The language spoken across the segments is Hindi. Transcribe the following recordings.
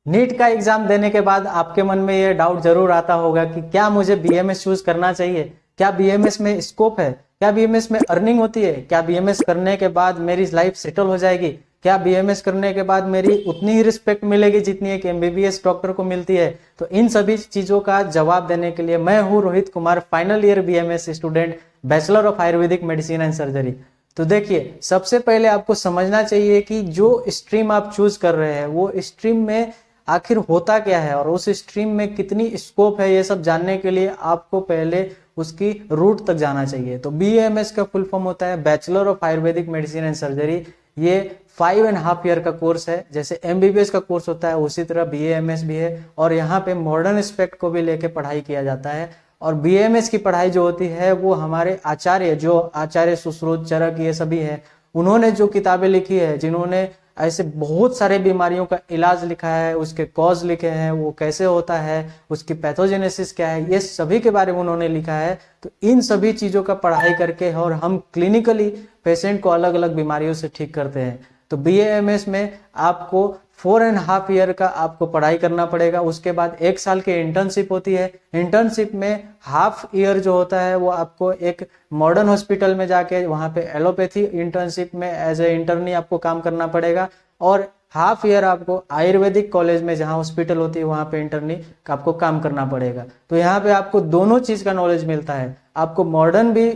नीट का एग्जाम देने के बाद आपके मन में ये डाउट जरूर आता होगा कि क्या मुझे बीएमएस चूज करना चाहिए, क्या बीएमएस में स्कोप है, क्या बीएमएस में अर्निंग होती है, क्या बीएमएस करने के बाद मेरी लाइफ सेटल हो जाएगी, क्या बीएमएस करने के बाद मेरी उतनी ही रिस्पेक्ट मिलेगी जितनी एक एमबीबीएस डॉक्टर को मिलती है। तो इन सभी चीजों का जवाब देने के लिए मैं हूं Rohit Kumar, final year BMS student, bachelor of Ayurvedic medicine and surgery. तो देखिए, सबसे पहले आपको समझना चाहिए कि जो स्ट्रीम आप चूज कर रहे हैं वो स्ट्रीम में आखिर होता क्या है और उस स्ट्रीम में कितनी स्कोप है, ये सब जानने के लिए आपको पहले उसकी रूट तक जाना चाहिए। तो बीएमएस का फुल फॉर्म होता है bachelor of Ayurvedic medicine and surgery. ये 5.5 ईयर का कोर्स है। जैसे एमबीबीएस का कोर्स होता है उसी तरह बीएमएस भी है, और यहाँ पे मॉडर्न एस्पेक्ट को भी लेके पढ़ाई किया जाता है। और बीएमएस की पढ़ाई जो होती है वो हमारे आचार्य, जो आचार्य सुश्रुत चरक ये सभी है, उन्होंने जो किताबें लिखी है, जिन्होंने ऐसे बहुत सारे बीमारियों का इलाज लिखा है, उसके कॉज लिखे हैं, वो कैसे होता है, उसकी पैथोजेनेसिस क्या है, ये सभी के बारे में उन्होंने लिखा है। तो इन सभी चीजों का पढ़ाई करके और हम क्लिनिकली पेशेंट को अलग अलग बीमारियों से ठीक करते हैं। तो बीएएमएस में आपको 4.5 ईयर का आपको पढ़ाई करना पड़ेगा। उसके बाद 1 साल की इंटर्नशिप होती है। इंटर्नशिप में हाफ ईयर जो होता है वो आपको एक मॉडर्न हॉस्पिटल में जाके वहां पे एलोपैथी इंटर्नशिप में एज ए इंटर्नी आपको काम करना पड़ेगा, और हाफ ईयर आपको आयुर्वेदिक कॉलेज में जहां हॉस्पिटल होती है वहां पे इंटर्नी का आपको काम करना पड़ेगा। तो यहाँ पे आपको दोनों चीज का नॉलेज मिलता है। आपको मॉडर्न भी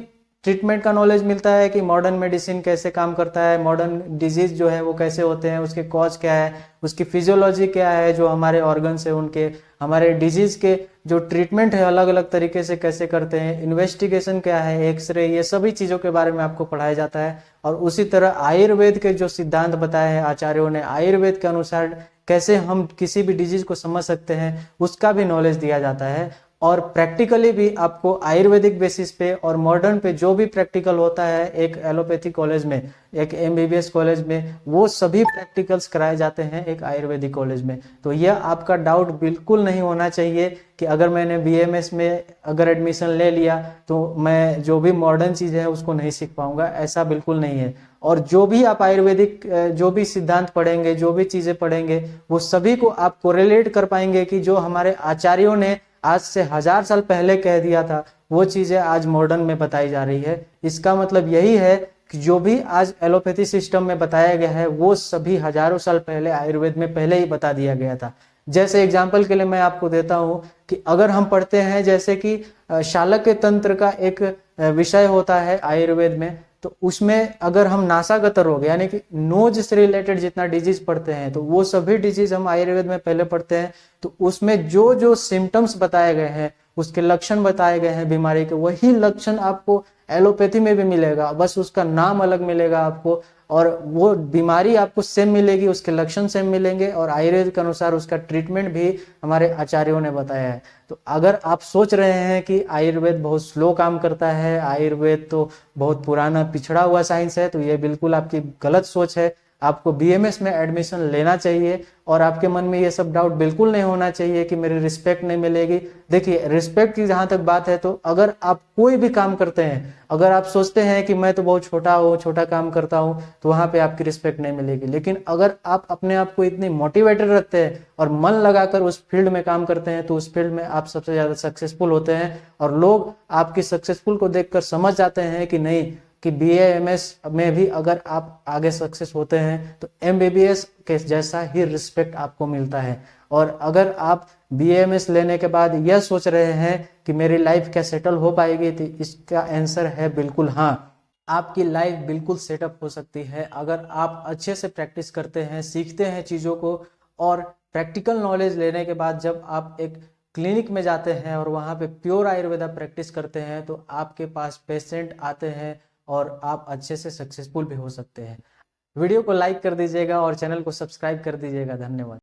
ट्रीटमेंट का नॉलेज मिलता है कि मॉडर्न मेडिसिन कैसे काम करता है, मॉडर्न डिजीज जो है वो कैसे होते हैं, उसके कॉज क्या है, उसकी फिजियोलॉजी क्या है, जो हमारे ऑर्गन्स है उनके, हमारे डिजीज के जो ट्रीटमेंट है अलग अलग तरीके से कैसे करते हैं, इन्वेस्टिगेशन क्या है, एक्सरे, ये सभी चीजों के बारे में आपको पढ़ाया जाता है। और उसी तरह आयुर्वेद के जो सिद्धांत बताए हैं आचार्यों ने, आयुर्वेद के अनुसार कैसे हम किसी भी डिजीज को समझ सकते हैं, उसका भी नॉलेज दिया जाता है। और प्रैक्टिकली भी आपको आयुर्वेदिक बेसिस पे और मॉडर्न पे जो भी प्रैक्टिकल होता है एक एलोपैथी कॉलेज में, एक एमबीबीएस कॉलेज में, वो सभी प्रैक्टिकल्स कराए जाते हैं एक आयुर्वेदिक कॉलेज में। तो यह आपका डाउट बिल्कुल नहीं होना चाहिए कि अगर मैंने बीएमएस में अगर एडमिशन ले लिया तो मैं जो भी मॉडर्न चीज है उसको नहीं सीख पाऊंगा, ऐसा बिल्कुल नहीं है। और जो भी आप आयुर्वेदिक जो भी सिद्धांत पढ़ेंगे, जो भी चीजें पढ़ेंगे, वो सभी को आप कोरिलेट कर पाएंगे कि जो हमारे आचार्यों ने आज से 1000 साल पहले कह दिया था वो चीजें आज मॉडर्न में बताई जा रही है। इसका मतलब यही है कि जो भी आज एलोपैथी सिस्टम में बताया गया है वो सभी हजारों साल पहले आयुर्वेद में पहले ही बता दिया गया था। जैसे एग्जाम्पल के लिए मैं आपको देता हूं कि अगर हम पढ़ते हैं जैसे कि शालक्य तंत्र का एक विषय होता है आयुर्वेद में, तो उसमें अगर हम नासागत रोग यानी कि नोज से रिलेटेड जितना डिजीज पढ़ते हैं तो वो सभी डिजीज हम आयुर्वेद में पहले पढ़ते हैं। तो उसमें जो जो सिम्टम्स बताए गए हैं, उसके लक्षण बताए गए हैं बीमारी के, वही लक्षण आपको एलोपैथी में भी मिलेगा, बस उसका नाम अलग मिलेगा आपको, और वो बीमारी आपको सेम मिलेगी, उसके लक्षण सेम मिलेंगे, और आयुर्वेद के अनुसार उसका ट्रीटमेंट भी हमारे आचार्यों ने बताया है। तो अगर आप सोच रहे हैं कि आयुर्वेद बहुत स्लो काम करता है, आयुर्वेद तो बहुत पुराना पिछड़ा हुआ साइंस है, तो ये बिल्कुल आपकी गलत सोच है। आपको बीएमएस में एडमिशन लेना चाहिए और आपके मन में ये सब डाउट बिल्कुल नहीं होना चाहिए कि मेरी रिस्पेक्ट नहीं मिलेगी। देखिए, रिस्पेक्ट की जहां तक बात है, तो अगर आप कोई भी काम करते हैं, अगर आप सोचते हैं कि मैं तो बहुत छोटा हूँ, छोटा काम करता हूँ, तो वहां पे आपकी रिस्पेक्ट नहीं मिलेगी। लेकिन अगर आप अपने आप को इतनी मोटिवेटेड रखते हैं और मन लगाकर उस फील्ड में काम करते हैं, तो उस फील्ड में आप सबसे ज्यादा सक्सेसफुल होते हैं, और लोग आपकी सक्सेसफुल को देखकर समझ जाते हैं कि नहीं, कि बीएएमएस में भी अगर आप आगे सक्सेस होते हैं तो एमबीबीएस के जैसा ही रिस्पेक्ट आपको मिलता है। और अगर आप बीएएमएस लेने के बाद यह सोच रहे हैं कि मेरी लाइफ क्या सेटल हो पाएगी, तो इसका आंसर है बिल्कुल हाँ। आपकी लाइफ बिल्कुल सेटअप हो सकती है अगर आप अच्छे से प्रैक्टिस करते हैं, सीखते हैं चीज़ों को, और प्रैक्टिकल नॉलेज लेने के बाद जब आप एक क्लिनिक में जाते हैं और वहाँ पे प्योर आयुर्वेदा प्रैक्टिस करते हैं, तो आपके पास पेशेंट आते हैं और आप अच्छे से सक्सेसफुल भी हो सकते हैं। वीडियो को लाइक कर दीजिएगा और चैनल को सब्सक्राइब कर दीजिएगा। धन्यवाद।